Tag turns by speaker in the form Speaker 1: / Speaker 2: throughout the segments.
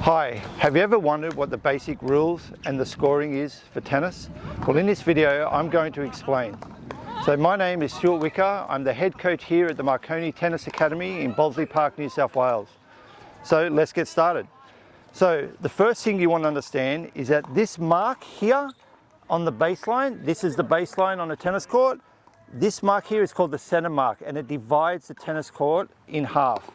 Speaker 1: Hi, have you ever wondered what the basic rules and the scoring is for tennis? Well, in this video, I'm going to explain. So my name is Stewart Whicker. I'm the head coach here at the Marconi Tennis Academy in Bossley Park, New South Wales. So let's get started. So the first thing you want to understand is that this mark here on the baseline, this is the baseline on a tennis court. This mark here is called the center mark, and it divides the tennis court in half.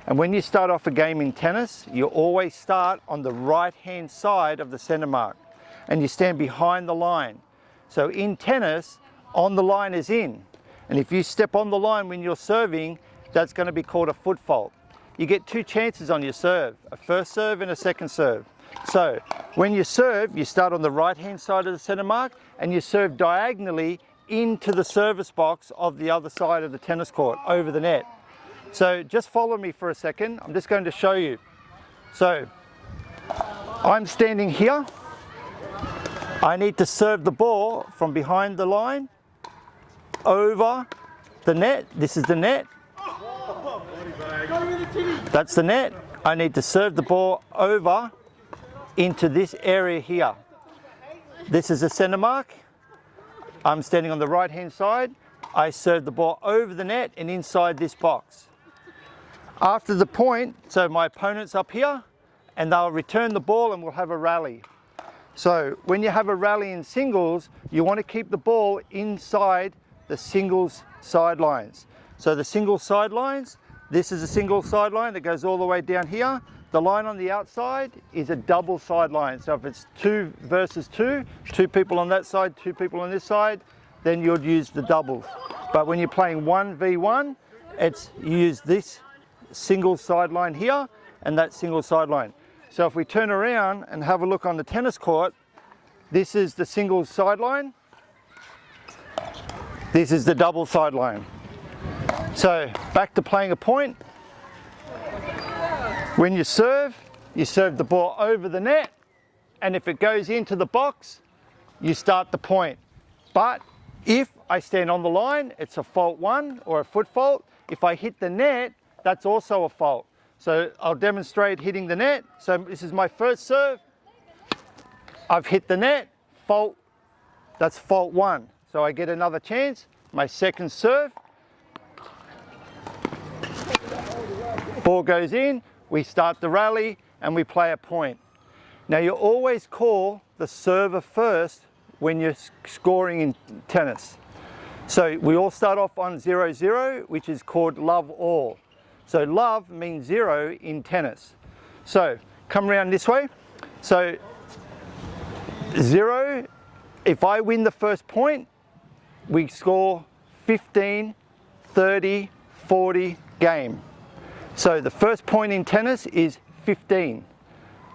Speaker 1: And when you start off a game in tennis, you always start on the right-hand side of the center mark, and you stand behind the line. So in tennis, on the line is in. And if you step on the line when you're serving, that's going to be called a foot fault. You get two chances on your serve, a first serve and a second serve. So when you serve, you start on the right-hand side of the center mark, and you serve diagonally into the service box of the other side of the tennis court, over the net. So just follow me for a second. I'm just going to show you. So I'm standing here. I need to serve the ball from behind the line over the net. This is the net. That's the net. I need to serve the ball over into this area here. This is the center mark. I'm standing on the right hand side. I serve the ball over the net and inside this box. After the point, so my opponent's up here, and they'll return the ball and we'll have a rally. So when you have a rally in singles, you want to keep the ball inside the singles sidelines. So the singles sidelines, this is a single sideline that goes all the way down here. The line on the outside is a double sideline. So if it's 2 versus 2, 2 people on that side, 2 people on this side, then you'd use the doubles. But when you're playing 1v1, you use this single sideline here and that single sideline. So if we turn around and have a look on the tennis court, this is the single sideline, this is the double sideline. So back to playing a point. When you serve the ball over the net, and if it goes into the box, you start the point. But if I stand on the line, it's a fault 1 or a foot fault. If I hit the net, that's also a fault. So I'll demonstrate hitting the net. So this is my first serve. I've hit the net, fault, that's fault 1. So I get another chance. My second serve. Ball goes in, we start the rally and we play a point. Now you always call the server first when you're scoring in tennis. So we all start off on 0-0, which is called love all. So love means 0 in tennis. So come around this way. So 0, if I win the first point, we score 15, 30, 40 game. So the first point in tennis is 15.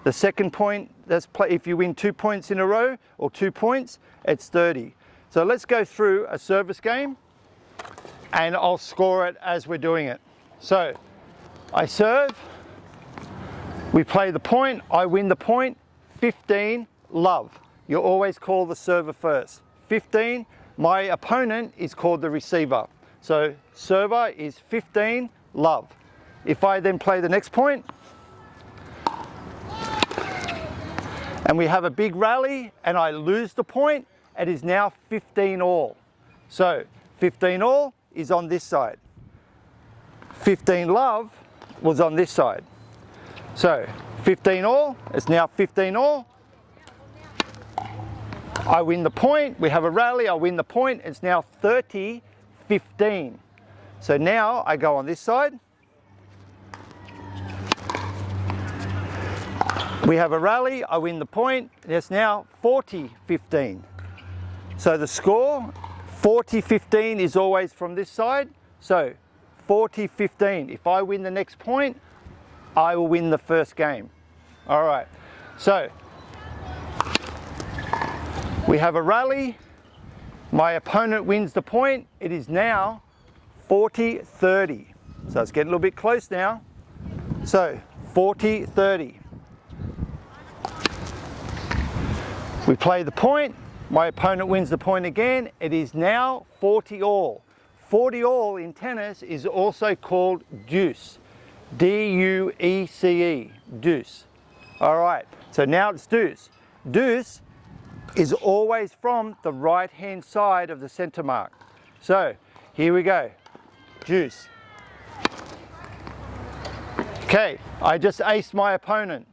Speaker 1: The second point, if you win 2 points in a row or 2 points, it's 30. So let's go through a service game and I'll score it as we're doing it. So I serve, we play the point, I win the point, 15, love. You always call the server first. 15, my opponent is called the receiver. So server is 15, love. If I then play the next point, and we have a big rally and I lose the point, it is now 15 all. So 15 all is on this side. 15 love was on this side. So 15 all, it's now 15 all. I win the point, we have a rally, I win the point, it's now 30, 15. So now I go on this side. We have a rally, I win the point, it's now 40, 15. So the score, 40, 15 is always from this side. So 40, 15. If I win the next point, I will win the first game. All right, so we have a rally. My opponent wins the point. It is now 40, 30. So it's getting a little bit close now. So 40, 30. We play the point. My opponent wins the point again. It is now 40 all. 40 all in tennis is also called deuce. D-U-E-C-E, deuce. All right, so now it's deuce. Deuce is always from the right-hand side of the center mark. So here we go, deuce. Okay, I just aced my opponent.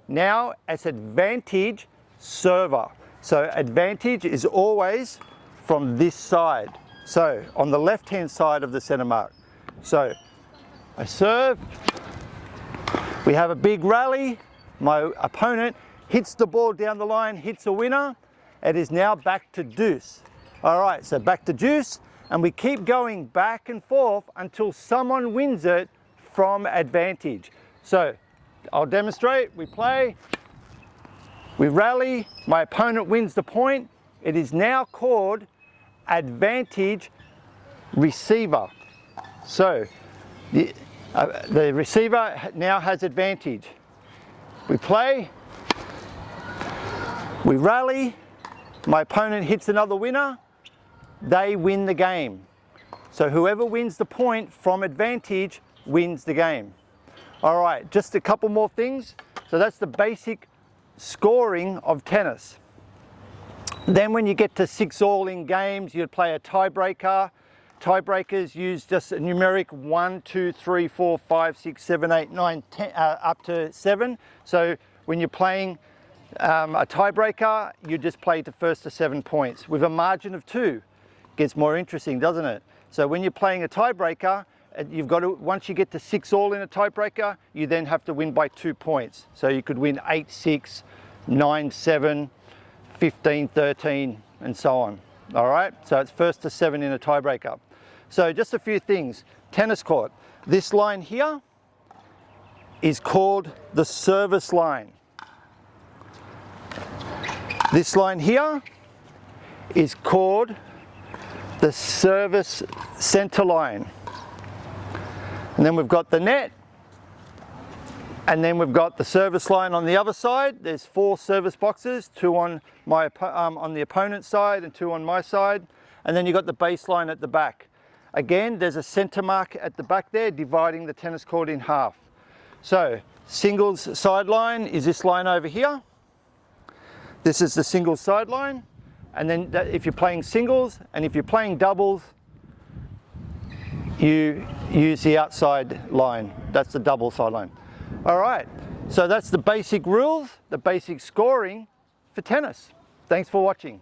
Speaker 1: Now it's advantage server. So advantage is always from this side. So on the left-hand side of the center mark. So I serve, we have a big rally, my opponent hits the ball down the line, hits a winner. It is now back to deuce. All right, so back to deuce, and we keep going back and forth until someone wins it from advantage. So I'll demonstrate. We play, we rally, my opponent wins the point. It is now called advantage receiver. So the receiver now has advantage. We play, we rally, my opponent hits another winner, they win the game. So whoever wins the point from advantage wins the game. All right, just a couple more things. So that's the basic scoring of tennis. Then when you get to 6-all in games, you'd play a tiebreaker. Tiebreakers use just a numeric 1, 2, 3, 4, 5, 6, 7, 8, 9, 10, up to 7. So when you're playing a tiebreaker, you just play to first to 7 points with a margin of 2. Gets more interesting, doesn't it? So when you're playing a tiebreaker, you've got to, once you get to 6-all in a tiebreaker, you then have to win by 2 points. So you could win 8-6, 9-7, 15-13, and so on. All right, so it's first to 7 in a tiebreaker. So just a few things. Tennis court. This line here is called the service line. This line here is called the service center line. And then we've got the net, and then we've got the service line on the other side. There's 4 service boxes, 2 on the opponent's side and 2 on my side. And then you've got the baseline at the back. Again, there's a center mark at the back there dividing the tennis court in half. So singles sideline is this line over here. This is the singles sideline. And then if you're playing singles and if you're playing doubles, you use the outside line. That's the double sideline. All right, so that's the basic rules, the basic scoring for tennis. Thanks for watching.